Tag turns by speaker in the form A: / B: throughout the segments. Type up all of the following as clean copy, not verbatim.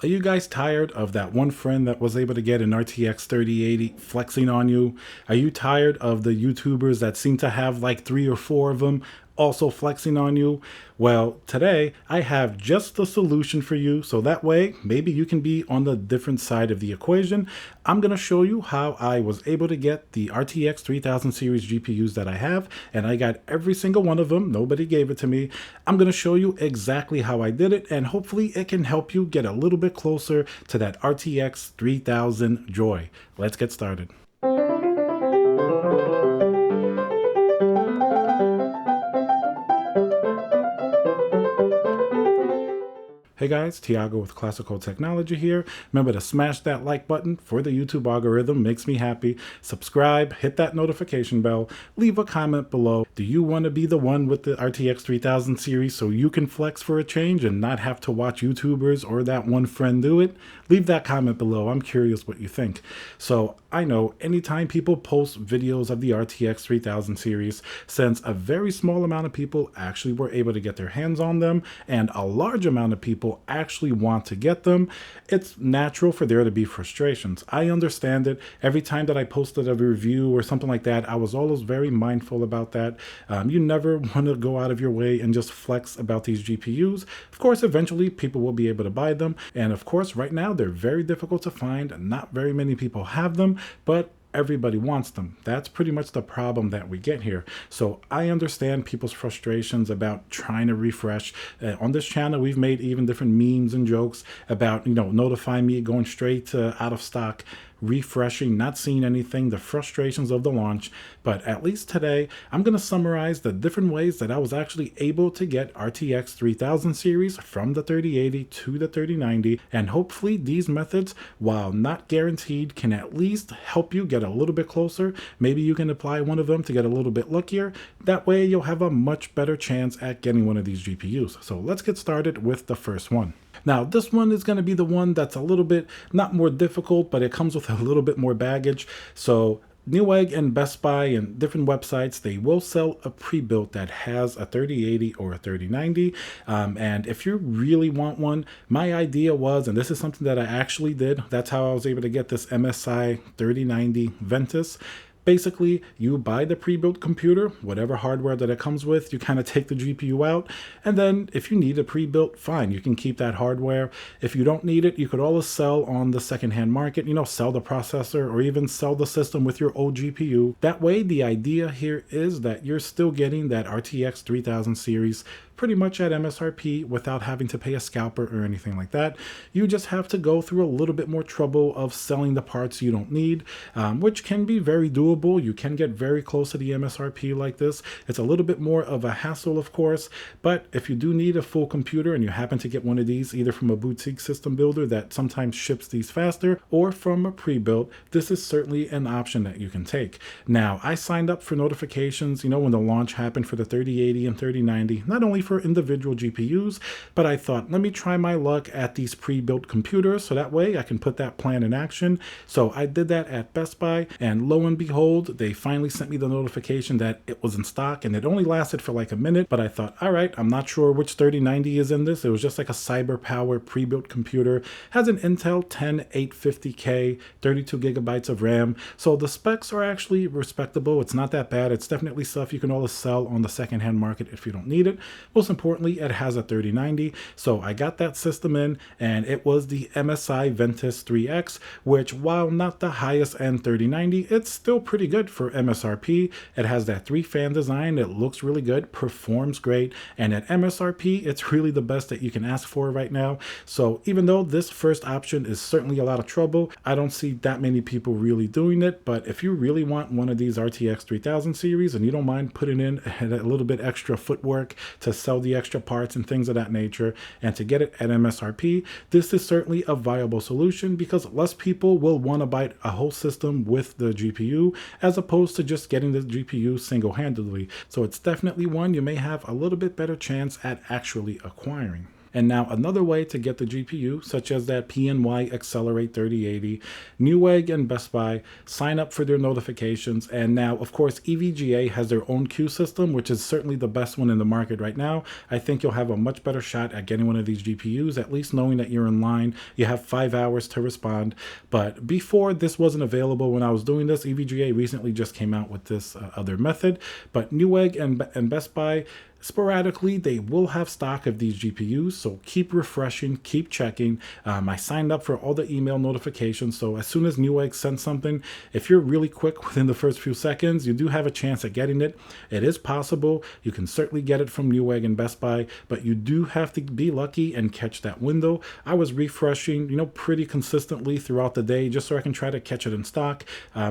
A: Are you guys tired of that one friend that was able to get an RTX 3080 flexing on you? Are you tired of the YouTubers that seem to have like 3 or 4 of them also flexing on you? Well, today I have just the solution for you, so that way maybe you can be on the different side of the equation. I'm going to show you how I was able to get the RTX 3000 series GPUs that I have, and I got every single one of them. Nobody gave it to me. I'm going to show you exactly how I did it, and hopefully it can help you get a little bit closer to that RTX 3000 joy. Let's get started. Hey guys, Tiago with Classical Technology here. Remember to smash that like button for the YouTube algorithm, makes me happy. Subscribe, hit that notification bell, leave a comment below. Do you want to be the one with the RTX 3000 series so you can flex for a change and not have to watch YouTubers or that one friend do it? Leave that comment below. I'm curious what you think. So I know anytime people post videos of the RTX 3000 series, since a very small amount of people actually were able to get their hands on them and a large amount of people actually want to get them, it's natural for there to be frustrations. I understand it. Every time that I posted a review or something like that, I was always very mindful about that. You never want to go out of your way and just flex about these GPUs. Of course, eventually people will be able to buy them. And of course, right now they're very difficult to find. Not very many people have them, but everybody wants them. That's pretty much the problem that we get here. So I understand people's frustrations about trying to refresh. On this channel, we've made even different memes and jokes about, notify me going straight to out of stock, refreshing, not seeing anything, the frustrations of the launch. But at least today, I'm going to summarize the different ways that I was actually able to get RTX 3000 series from the 3080 to the 3090. And hopefully these methods, while not guaranteed, can at least help you get a little bit closer. Maybe you can apply one of them to get a little bit luckier. That way you'll have a much better chance at getting one of these GPUs. So let's get started with the first one. Now, this one is going to be the one that's a little bit, not more difficult, but it comes with a little bit more baggage. So Newegg and Best Buy and different websites, they will sell a pre-built that has a 3080 or a 3090. And if you really want one, my idea was, and this is something that I actually did, that's how I was able to get this MSI 3090 Ventus. Basically, you buy the pre-built computer, whatever hardware that it comes with, you kind of take the GPU out, and then if you need a pre-built, fine, you can keep that hardware. If you don't need it, you could always sell on the secondhand market, sell the processor or even sell the system with your old GPU. That way, the idea here is that you're still getting that RTX 3000 series pretty much at MSRP without having to pay a scalper or anything like that. You just have to go through a little bit more trouble of selling the parts you don't need, which can be very doable. You can get very close to the MSRP like this. It's a little bit more of a hassle, of course, but if you do need a full computer and you happen to get one of these, either from a boutique system builder that sometimes ships these faster or from a pre-built, this is certainly an option that you can take. Now, I signed up for notifications, when the launch happened for the 3080 and 3090, not only for individual GPUs, but I thought, let me try my luck at these pre-built computers so that way I can put that plan in action. So I did that at Best Buy, and lo and behold, they finally sent me the notification that it was in stock, and it only lasted for like a minute, but I thought, all right, I'm not sure which 3090 is in this. It was just like a cyber power pre-built computer, has an Intel 10 850K, 32 gigabytes of RAM, so the specs are actually respectable. It's not that bad. It's definitely stuff you can always sell on the secondhand market if you don't need it. Most importantly, it has a 3090, so I got that system in, and it was the MSI Ventus 3X, which while not the highest end 3090, it's still pretty good for MSRP. It has that 3-fan design, it looks really good, performs great, and at MSRP, it's really the best that you can ask for right now. So even though this first option is certainly a lot of trouble, I don't see that many people really doing it, but if you really want one of these RTX 3000 series and you don't mind putting in a little bit extra footwork to sell the extra parts and things of that nature and to get it at MSRP, this is certainly a viable solution because less people will want to buy a whole system with the GPU as opposed to just getting the GPU single-handedly. So it's definitely one you may have a little bit better chance at actually acquiring. And now another way to get the GPU, such as that PNY Accelerate 3080, Newegg and Best Buy sign up for their notifications. And now, of course, EVGA has their own queue system, which is certainly the best one in the market right now. I think you'll have a much better shot at getting one of these GPUs, at least knowing that you're in line. You have 5 hours to respond. But before, this wasn't available when I was doing this. EVGA recently just came out with this other method. But Newegg and Best Buy, sporadically, they will have stock of these GPUs, so keep refreshing, keep checking. I signed up for all the email notifications, so as soon as Newegg sends something, if you're really quick within the first few seconds, you do have a chance at getting it. It is possible. You can certainly get it from Newegg and Best Buy, but you do have to be lucky and catch that window. I was refreshing, pretty consistently throughout the day just so I can try to catch it in stock.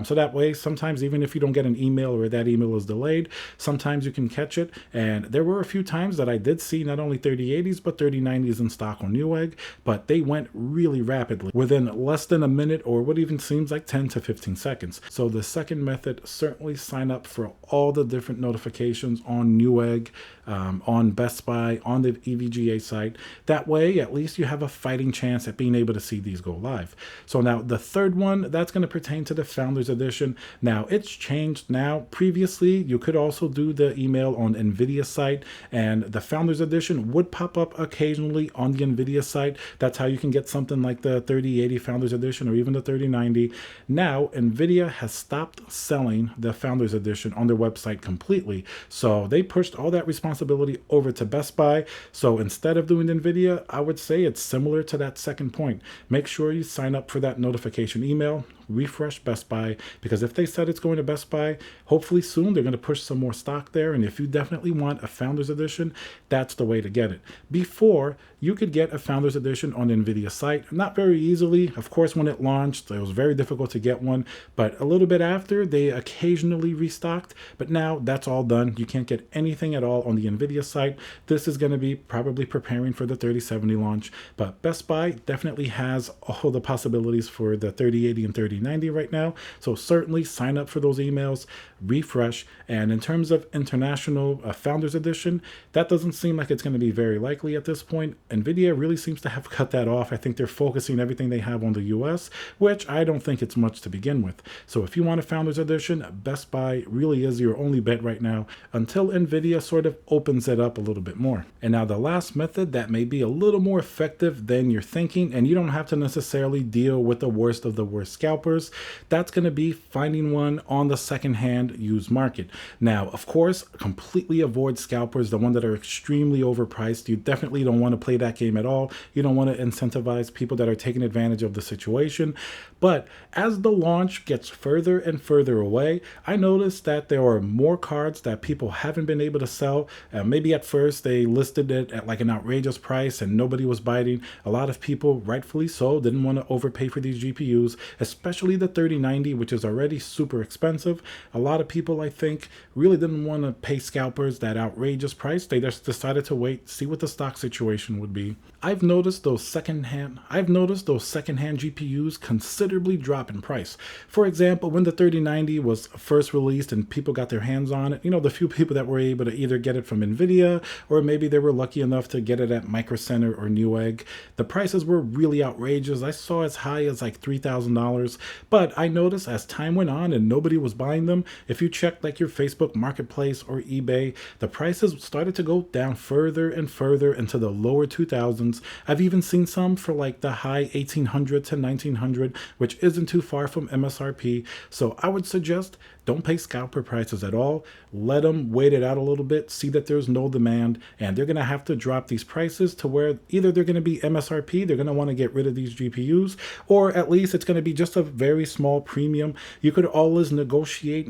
A: So that way, sometimes even if you don't get an email or that email is delayed, sometimes you can catch it. And there were a few times that I did see not only 3080s but 3090s in stock on Newegg, but they went really rapidly within less than a minute, or what even seems like 10 to 15 seconds. So the second method, certainly sign up for all the different notifications on Newegg, on Best Buy, on the EVGA site. That way, at least you have a fighting chance at being able to see these go live. So now the third one, that's going to pertain to the Founders Edition. Now it's changed now. Previously, you could also do the email on NVIDIA site, and the Founders Edition would pop up occasionally on the NVIDIA site. That's how you can get something like the 3080 Founders Edition or even the 3090. Now, NVIDIA has stopped selling the Founders Edition on their website completely. So they pushed all that responsibility over to Best Buy. So instead of doing NVIDIA, I would say it's similar to that second point. Make sure you sign up for that notification email. Refresh Best Buy, because if they said it's going to Best Buy, hopefully soon they're going to push some more stock there. And if you definitely want a Founders Edition, that's the way to get it. Before, you could get a Founders Edition on the NVIDIA site, not very easily. Of course, when it launched, it was very difficult to get one, but a little bit after, they occasionally restocked. But now that's all done. You can't get anything at all on the NVIDIA site. This is going to be probably preparing for the 3070 launch, but Best Buy definitely has all the possibilities for the 3080 and 3090 right now. So certainly sign up for those emails, refresh. And in terms of international Founders Edition, that doesn't seem like it's going to be very likely at this point. NVIDIA really seems to have cut that off. I think they're focusing everything they have on the US, which I don't think it's much to begin with. So if you want a Founders Edition, Best Buy really is your only bet right now until NVIDIA sort of opens it up a little bit more. And now the last method that may be a little more effective than you're thinking, and you don't have to necessarily deal with the worst of the worst scalpers, that's going to be finding one on the secondhand used market. Now, of course, completely avoid scalpers, the ones that are extremely overpriced. You definitely don't want to play that game at all. You don't want to incentivize people that are taking advantage of the situation. But as the launch gets further and further away, I noticed that there are more cards that people haven't been able to sell. Maybe at first they listed it at like an outrageous price and nobody was biting. A lot of people, rightfully so, didn't want to overpay for these GPUs, especially the 3090, which is already super expensive. A lot of people, I think, really didn't want to pay scalpers that outrageous price. They just decided to wait, see what the stock situation would be. I've noticed those secondhand GPUs considerably drop in price. For example, when the 3090 was first released and people got their hands on it, the few people that were able to either get it from NVIDIA or maybe they were lucky enough to get it at Micro Center or Newegg, the prices were really outrageous. I saw as high as like $3,000. But I noticed as time went on and nobody was buying them, if you checked like your Facebook Marketplace or eBay, the prices started to go down further and further into the lower 2000s. I've even seen some for like the high 1800 to 1900, which isn't too far from MSRP. So I would suggest don't pay scalper prices at all. Let them wait it out a little bit, see that there's no demand, and they're going to have to drop these prices to where either they're going to be MSRP, they're going to want to get rid of these GPUs, or at least it's going to be just a very small premium. You could always negotiate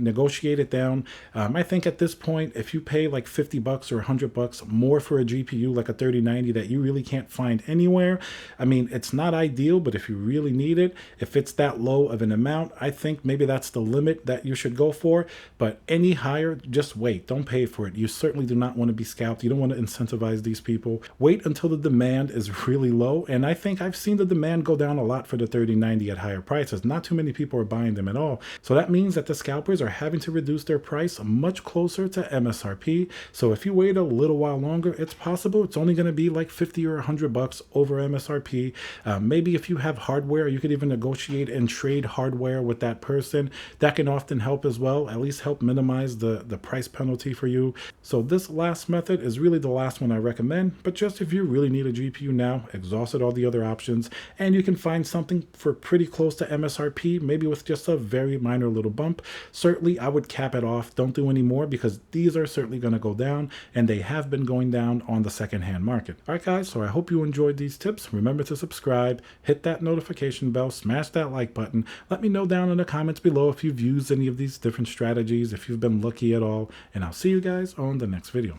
A: it down. I think at this point, if you pay like $50 or $100 more for a GPU like a 3090 that you really can't find anywhere, I mean, it's not ideal, but if you really need it, if it's that low of an amount, I think maybe that's the limit that you should go for. But any higher, just wait. Don't pay for it. You certainly do not want to be scalped. You don't want to incentivize these people. Wait until the demand is really low. And I think I've seen the demand go down a lot for the 3090 at higher prices. Not too many people are buying them at all. So that means that the scalpers are having to reduce their price much closer to MSRP. So if you wait a little while longer, it's possible it's only going to be like $50 or $100 over MSRP. Maybe if you have hardware, you could even negotiate and trade hardware with that person. That can often help as well, at least help minimize the price penalty for you. So this last method is really the last one I recommend, but just if you really need a GPU now, exhausted all the other options, and you can find something for pretty close to MSRP, maybe with just a very minor little bump, certainly I would cap it off. Don't do any more because these are certainly going to go down, and they have been going down on the secondhand market. All right, guys, so I hope you enjoyed these tips. Remember to subscribe, hit that notification bell, smash that like button. Let me know down in the comments below if you've used any of these different strategies, if you've been lucky at all, and I'll see you guys on the next video.